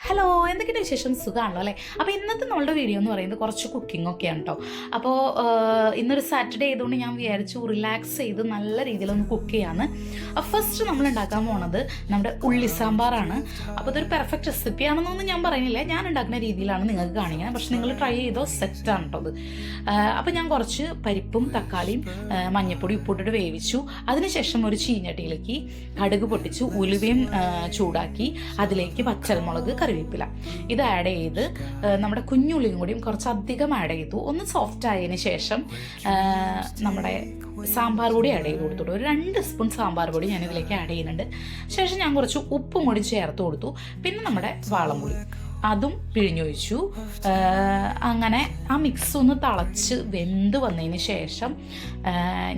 Hello, എന്തൊക്കെയാണ് വിശേഷം? സുഖമാണല്ലോ അല്ലേ? അപ്പോൾ ഇന്നത്തെ നമ്മളുടെ വീഡിയോ എന്ന് പറയുന്നത് കുറച്ച് കുക്കിംഗ് ഒക്കെയാണ് കേട്ടോ. അപ്പോൾ ഇന്നൊരു സാറ്റർഡേ ആയതുകൊണ്ട് ഞാൻ വിചാരിച്ചു റിലാക്സ് ചെയ്ത് നല്ല രീതിയിലൊന്ന് കുക്ക് ചെയ്യാമെന്ന്. ഫസ്റ്റ് നമ്മൾ ഉണ്ടാക്കാൻ പോണത് നമ്മുടെ ഉള്ളി സാമ്പാറാണ്. അപ്പോൾ ഇതൊരു പെർഫെക്റ്റ് റെസിപ്പി ആണെന്നൊന്നും ഞാൻ പറയുന്നില്ല, ഞാൻ ഉണ്ടാക്കുന്ന രീതിയിലാണ് നിങ്ങൾക്ക് കാണിക്കുന്നത്. പക്ഷെ നിങ്ങൾ ട്രൈ ചെയ്തോ, സെറ്റാണ് കേട്ടോ അത്. അപ്പോൾ ഞാൻ കുറച്ച് പരിപ്പും തക്കാളിയും മഞ്ഞൾപ്പൊടി ഉപ്പിട്ടിട്ട് വേവിച്ചു. അതിനുശേഷം ഒരു ചീഞ്ഞട്ടിയിലേക്ക് കടുക് പൊട്ടിച്ചു, ഉലുവയും ചൂടാക്കി അതിലേക്ക് പച്ചമുളക്, കറിവേപ്പില ഇത് ആഡ് ചെയ്ത് നമ്മുടെ കുഞ്ഞുള്ളിയും കൂടിയും കുറച്ചധികം ആഡ് ചെയ്തു. ഒന്ന് സോഫ്റ്റ് ആയതിന് ശേഷം നമ്മുടെ സാമ്പാർ പൊടി ആഡ് ചെയ്ത് കൊടുത്തു. ഒരു 2 സ്പൂൺ സാമ്പാർ പൊടി ഞാൻ ഇതിലേക്ക് ആഡ് ചെയ്യുന്നുണ്ട്. ശേഷം ഞാൻ കുറച്ച് ഉപ്പും കൂടി ചേർത്ത് കൊടുത്തു. പിന്നെ നമ്മുടെ വാളംപുളി അതും പിഴിഞ്ഞൊഴിച്ചു. അങ്ങനെ ആ മിക്സ് ഒന്ന് തിളച്ച് വെന്ത് വന്നതിന് ശേഷം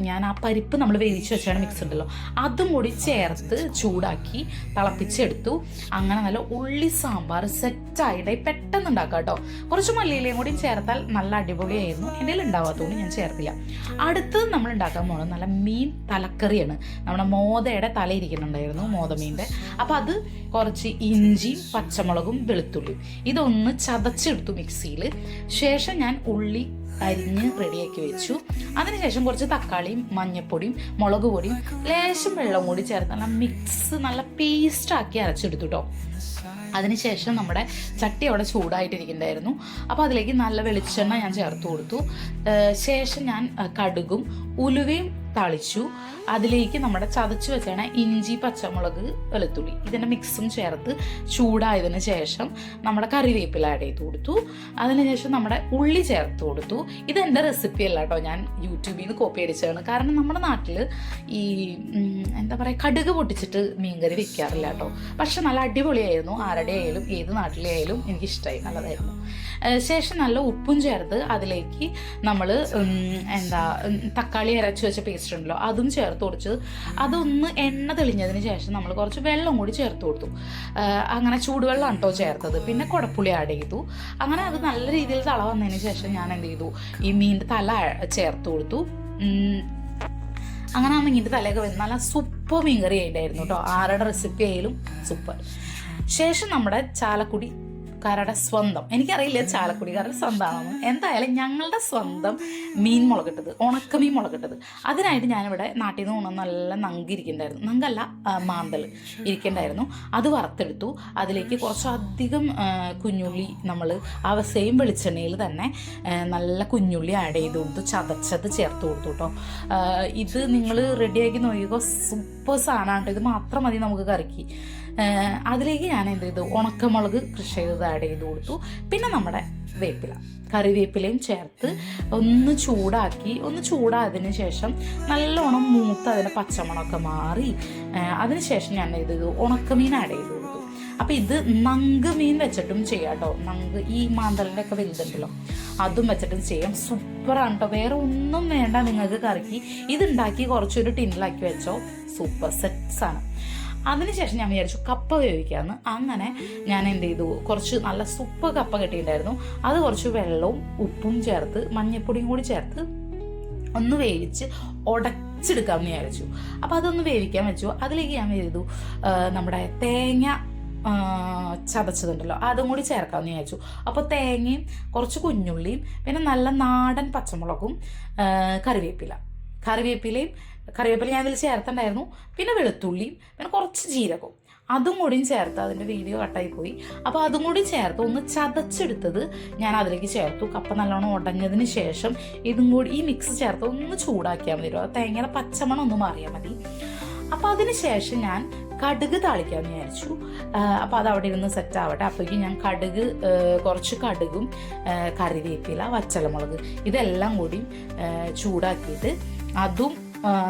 ഞാൻ ആ പരിപ്പ് നമ്മൾ വേവിച്ച് വെച്ചാണ് മിക്സ് ഉണ്ടല്ലോ അതും കൂടി ചേർത്ത് ചൂടാക്കി തിളപ്പിച്ചെടുത്തു. അങ്ങനെ നല്ല ഉള്ളി സാമ്പാർ സെറ്റായിട്ട് പെട്ടെന്ന് ഉണ്ടാക്കാം കേട്ടോ. കുറച്ച് മല്ലിയിലയും കൂടി ചേർത്താൽ നല്ല അടിപൊളിയായിരുന്നു. എൻ്റെ കയ്യിൽ ഉണ്ടാവാത്തതുകൊണ്ട് ഞാൻ ചേർത്തില്ല. അടുത്തത് നമ്മൾ ഉണ്ടാക്കാൻ പോകുന്നത് നല്ല മീൻ തലക്കറിയാണ്. നമ്മുടെ മോതയുടെ തല ഇരിക്കുന്നുണ്ടായിരുന്നു, മോതമീൻ്റെ. അപ്പം അത് കുറച്ച് ഇഞ്ചിയും പച്ചമുളകും വെളുത്തുള്ളിയും ഇതൊന്ന് ചതച്ചെടുത്തു മിക്സിയിൽ. ശേഷം ഞാൻ ഉള്ളി അരിഞ്ഞ് റെഡിയാക്കി വെച്ചു. അതിനുശേഷം കുറച്ച് തക്കാളിയും മഞ്ഞൾപ്പൊടിയും മുളക് പൊടിയും ലേശം വെള്ളം കൂടി ചേർത്ത് നല്ല മിക്സ് നല്ല പേസ്റ്റാക്കി അരച്ചെടുത്തു കേട്ടോ. അതിനുശേഷം നമ്മുടെ ചട്ടി അവിടെ ചൂടായിട്ടിരിക്കുന്നുണ്ടായിരുന്നു. അപ്പോൾ അതിലേക്ക് നല്ല വെളിച്ചെണ്ണ ഞാൻ ചേർത്ത് കൊടുത്തു. ശേഷം ഞാൻ കടുകും ഉലുവയും തളിച്ചു. അതിലേക്ക് നമ്മുടെ ചതച്ച് വെച്ചാണ് ഇഞ്ചി പച്ചമുളക് വെളുത്തുള്ളി ഇതിൻ്റെ മിക്സും ചേർത്ത് ചൂടായതിന് ശേഷം നമ്മുടെ കറിവേപ്പില ആഡ് ചെയ്ത് കൊടുത്തു. അതിനുശേഷം നമ്മുടെ ഉള്ളി ചേർത്ത് കൊടുത്തു. ഇതെൻ്റെ റെസിപ്പി അല്ല കേട്ടോ, ഞാൻ യൂട്യൂബിൽ നിന്ന് കോപ്പി അടിച്ചതാണ്. കാരണം നമ്മുടെ നാട്ടിൽ ഈ എന്താ പറയുക, കടുക് പൊട്ടിച്ചിട്ട് മീൻകറി വെക്കാറില്ല കേട്ടോ. പക്ഷെ നല്ല അടിപൊളിയായിരുന്നു. ആരുടെ ആയാലും ഏത് നാട്ടിലെ ആയാലും എനിക്കിഷ്ടമായി, നല്ലതായിരുന്നു. ശേഷം നല്ല ഉപ്പും ചേർത്ത് അതിലേക്ക് നമ്മൾ തക്കാളി അരച്ച് വെച്ച പേസ്റ്റ് ഉണ്ടല്ലോ അതും ചേർത്ത് കൊടുത്ത് അതൊന്ന് എണ്ണ തെളിഞ്ഞതിന് ശേഷം നമ്മൾ കുറച്ച് വെള്ളം കൂടി ചേർത്ത് കൊടുത്തു. അങ്ങനെ ചൂടുവെള്ളം കേട്ടോ ചേർത്തത്. പിന്നെ കുടപ്പുളി ആഡ് ചെയ്തു. അങ്ങനെ അത് നല്ല രീതിയിൽ തള വന്നതിന് ശേഷം ഞാൻ എന്ത് ചെയ്തു, ഈ മീനിൻ്റെ തല ചേർത്ത് കൊടുത്തു. അങ്ങനെ ആ മീനിൻ്റെ തലയൊക്കെ വന്ന് നല്ല സൂപ്പർ മീൻകറി ആയിട്ടായിരുന്നു കേട്ടോ. ആരുടെ റെസിപ്പി ആയാലും സൂപ്പർ. ശേഷം നമ്മുടെ ചാലക്കുടിക്കാരുടെ സ്വന്തം, എനിക്കറിയില്ല ചാലക്കുടിക്കാരുടെ സ്വന്തമാണെന്ന്, എന്തായാലും ഞങ്ങളുടെ സ്വന്തം മീൻ മുളകിട്ടത്, ഉണക്കമീൻ മുളകിട്ടത്. അതിനായിട്ട് ഞാനിവിടെ നാട്ടിൽ നിന്ന് കൊണ്ടുവന്ന് നല്ല നങ്കിരിക്കുന്നുണ്ടായിരുന്നു, നങ്കല്ല മാന്തൽ ഇരിക്കണ്ടായിരുന്നു. അത് വറുത്തെടുത്തു. അതിലേക്ക് കുറച്ചധികം കുഞ്ഞുള്ളി നമ്മൾ ആ സെയിം വെളിച്ചെണ്ണയിൽ തന്നെ നല്ല കുഞ്ഞുള്ളി ആഡ് ചെയ്ത് കൊടുത്തു, ചതച്ചത് ചേർത്ത് കൊടുത്തു കേട്ടോ. ഇത് നിങ്ങൾ റെഡിയാക്കി നോക്കിക്കോ, സൂപ്പർ സാധനമാണ്. ഇത് മാത്രം മതി നമുക്ക് കറിക്ക്. അതിലേക്ക് ഞാൻ എന്ത് ചെയ്തു, ഉണക്കമുളക് കൃഷി ചെയ്തത് ആഡ് ചെയ്ത് കൊടുത്തു. പിന്നെ നമ്മുടെ വേപ്പില, കറിവേപ്പിലയും ചേർത്ത് ഒന്ന് ചൂടായതിന് ശേഷം നല്ലോണം മൂത്ത് അതിൻ്റെ പച്ചമണമൊക്കെ മാറി അതിനുശേഷം ഞാൻ എന്ത് ചെയ്തു, ഉണക്കമീൻ ആഡ് ചെയ്ത് കൊടുത്തു. അപ്പം ഇത് നങ്ക് മീൻ വെച്ചിട്ടും ചെയ്യാം കേട്ടോ. നങ്ക് ഈ മാന്തലിൻ്റെ ഒക്കെ വലുതുണ്ടല്ലോ അതും വെച്ചിട്ടും ചെയ്യാം. സൂപ്പറാണ് കേട്ടോ. വേറെ ഒന്നും വേണ്ട നിങ്ങൾക്ക് കറിക്ക്. ഇതുണ്ടാക്കി കുറച്ചൊരു ടിന്നിലാക്കി വെച്ചോ, സൂപ്പർ സെറ്റ്സാണ്. അതിനുശേഷം ഞാൻ വിചാരിച്ചു കപ്പ വേവിക്കാമെന്ന്. അങ്ങനെ ഞാൻ എന്ത് ചെയ്തു, കുറച്ച് നല്ല സൂപ്പർ കപ്പ കിട്ടിയിട്ടുണ്ടായിരുന്നു. അത് കുറച്ച് വെള്ളവും ഉപ്പും ചേർത്ത് മഞ്ഞൾപ്പൊടിയും കൂടി ചേർത്ത് ഒന്ന് വേവിച്ച് ഉടച്ചെടുക്കാമെന്ന് വിചാരിച്ചു. അപ്പോൾ അതൊന്ന് വേവിക്കാൻ വെച്ചു. അതിലേക്ക് ഞാൻ ചെയ്തു നമ്മുടെ തേങ്ങ ചതച്ചതുണ്ടല്ലോ അതും കൂടി ചേർക്കാമെന്ന് വിചാരിച്ചു. അപ്പോൾ തേങ്ങയും കുറച്ച് കുഞ്ഞുള്ളിയും പിന്നെ നല്ല നാടൻ പച്ചമുളകും കറിവേപ്പില ഞാൻ ഇതിൽ ചേർത്തിട്ടുണ്ടായിരുന്നു. പിന്നെ വെളുത്തുള്ളിയും പിന്നെ കുറച്ച് ജീരകവും അതും കൂടിയും ചേർത്ത്, അതിൻ്റെ വീഡിയോ കട്ടായി പോയി. അപ്പോൾ അതും കൂടി ചേർത്ത് ഒന്ന് ചതച്ചെടുത്തത് ഞാൻ അതിലേക്ക് ചേർത്തു. കപ്പ നല്ലോണം ഉടഞ്ഞതിന് ശേഷം ഇതും കൂടി ഈ മിക്സ് ചേർത്ത് ഒന്ന് ചൂടാക്കിയാൽ മതി. തേങ്ങയുടെ പച്ചമണം ഒന്ന് മാറിയാൽ മതി. അപ്പോൾ അതിന് ശേഷം ഞാൻ കടുക് താളിക്കാമെന്ന് വിചാരിച്ചു. അപ്പോൾ അത് അവിടെ ഇരുന്ന് സെറ്റ് ആവട്ടെ. അപ്പോഴേക്കും ഞാൻ കുറച്ച് കടുകും കറിവേപ്പില പച്ചമുളക് ഇതെല്ലാം കൂടി ചൂടാക്കിയിട്ട് അതും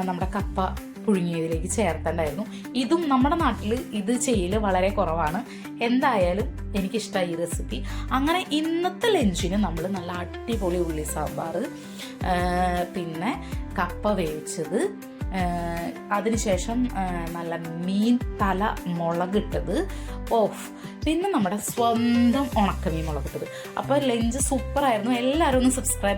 നമ്മുടെ കപ്പ പുഴുങ്ങിയതിലേക്ക് ചേർത്തേണ്ടായിരുന്നു. ഇതും നമ്മുടെ നാട്ടിൽ ഇത് ചെയ്യൽ വളരെ കുറവാണ്. എന്തായാലും എനിക്കിഷ്ടമായി ഈ റെസിപ്പി. അങ്ങനെ ഇന്നത്തെ ലഞ്ചിന് നമ്മൾ നല്ല അടിപൊളി ഉള്ളി സാമ്പാർ, പിന്നെ കപ്പ വേവിച്ചത്, അതിനുശേഷം നല്ല മീൻ തല മുളകിട്ടത്, പിന്നെ നമ്മുടെ സ്വന്തം ഉണക്കമീൻ മുളകിട്ടത്. അപ്പോൾ ലഞ്ച് സൂപ്പറായിരുന്നു. എല്ലാവരും ഒന്ന് സബ്സ്ക്രൈബ്